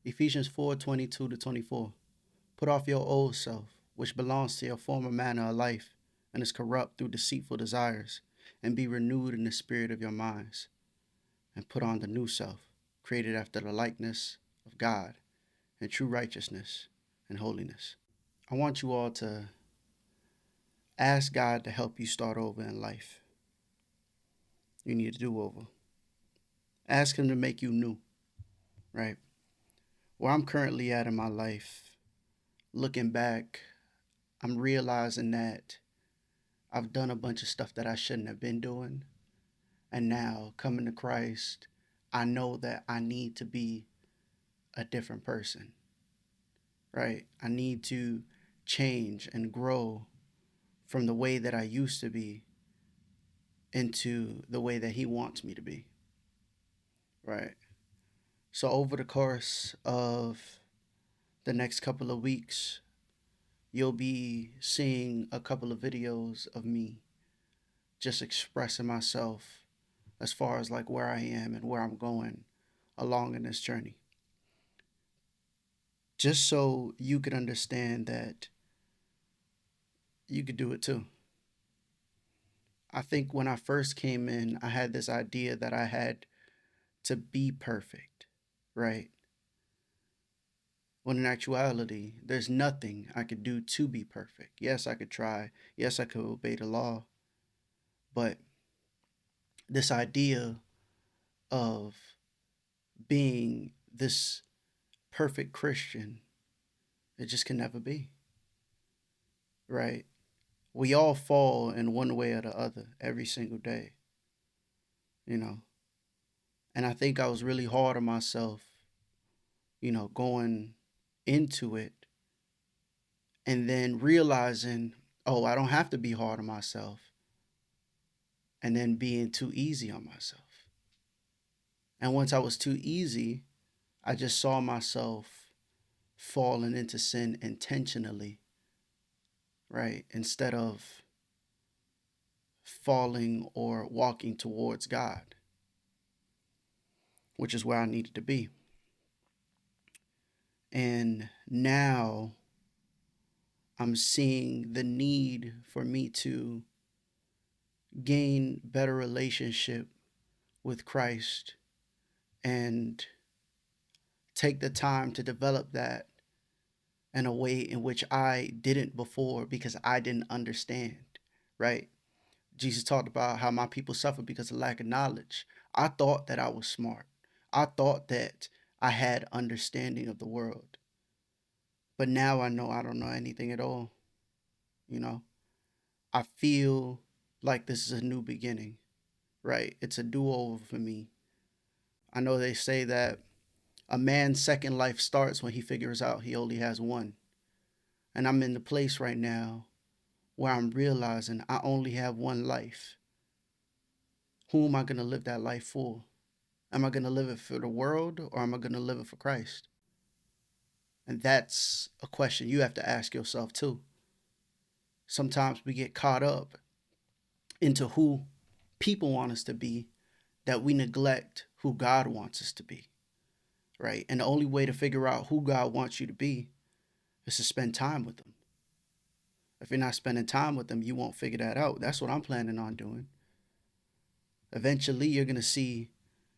Ephesians 4:22-24. Put off your old self, which belongs to your former manner of life and is corrupt through deceitful desires, and be renewed in the spirit of your minds, and put on the new self, created after the likeness of God in true righteousness and holiness. I want you all to ask God to help you start over in life. You need to do over. Ask Him to make you new, right? Where I'm currently at in my life, looking back, I'm realizing that I've done a bunch of stuff that I shouldn't have been doing. And now, coming to Christ, I know that I need to be a different person, right? I need to change and grow from the way that I used to be into the way that He wants me to be, right? So, over the course of the next couple of weeks, you'll be seeing a couple of videos of me just expressing myself as far as like where I am and where I'm going along in this journey. Just so you could understand that you could do it too. I think when I first came in, I had this idea that I had to be perfect, right? When in actuality, there's nothing I could do to be perfect. Yes, I could try. Yes, I could obey the law. But this idea of being this perfect Christian, it just can never be, right? We all fall in one way or the other every single day, you know. And I think I was really hard on myself, going into it and then realizing, oh, I don't have to be hard on myself, and then being too easy on myself. And once I was too easy, I just saw myself falling into sin intentionally, right? Instead of falling or walking towards God, which is where I needed to be. And now I'm seeing the need for me to gain better relationship with Christ and take the time to develop that in a way in which I didn't before because I didn't understand, right? Jesus talked about how my people suffer because of lack of knowledge. I thought that I was smart. I thought that I had understanding of the world. But now I know I don't know anything at all, you know? I feel like this is a new beginning, right? It's a do-over for me. I know they say that a man's second life starts when he figures out he only has one. And I'm in the place right now where I'm realizing I only have one life. Who am I going to live that life for? Am I going to live it for the world or am I going to live it for Christ? And that's a question you have to ask yourself too. Sometimes we get caught up into who people want us to be that we neglect who God wants us to be, right? And the only way to figure out who God wants you to be is to spend time with Him. If you're not spending time with Him, you won't figure that out. That's what I'm planning on doing. Eventually, you're going to see,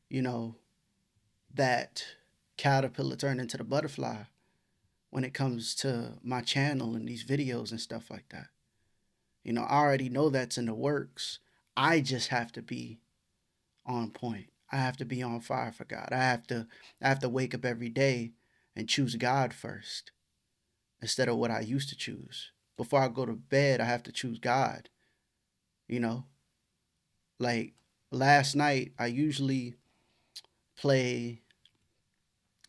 you know, that caterpillar turn into the butterfly when it comes to my channel and these videos and stuff like that. I already know that's in the works. I just have to be on point. I have to be on fire for God. I have to wake up every day and choose God first instead of what I used to choose. Before I go to bed, I have to choose God. You know, like last night, I usually play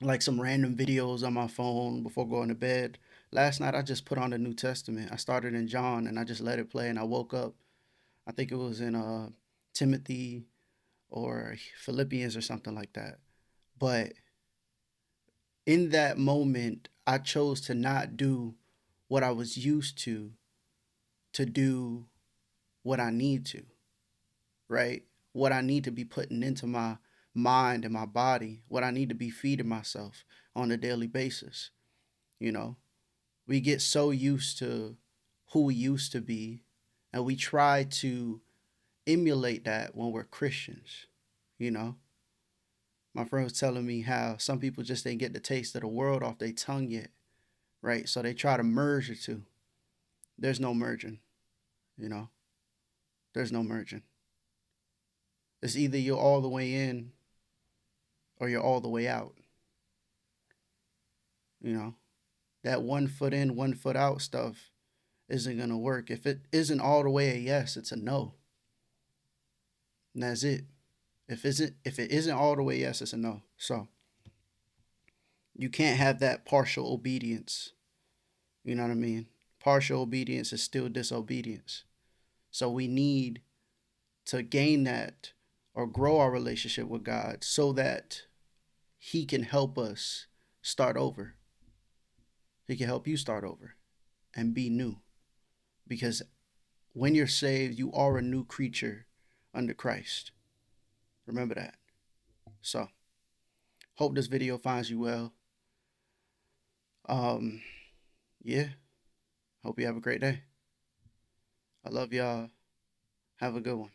like some random videos on my phone before going to bed. Last night, I just put on the New Testament. I started in John and I just let it play, and I woke up. I think it was in Timothy or Philippians or something like that. But in that moment, I chose to not do what I was used to do what I need to, right? What I need to be putting into my mind and my body, what I need to be feeding myself, on a daily basis. You know, we get so used to who we used to be, and we try to emulate that when we're Christians. You know, my friend was telling me how some people just didn't get the taste of the world off their tongue yet, right? So they try to merge the two. There's no merging, you know, there's no merging. It's either you're all the way in or you're all the way out, you know. That 1 foot in, 1 foot out stuff isn't gonna work. If it isn't all the way a yes, it's a no. And that's it. If it isn't all the way yes, it's a no. So you can't have that partial obedience. You know what I mean? Partial obedience is still disobedience. So we need to gain that or grow our relationship with God so that He can help us start over. He can help you start over and be new. Because when you're saved, you are a new creature under Christ. Remember that. So, hope this video finds you well. Um, yeah. Hope you have a great day. I love y'all. Have a good one.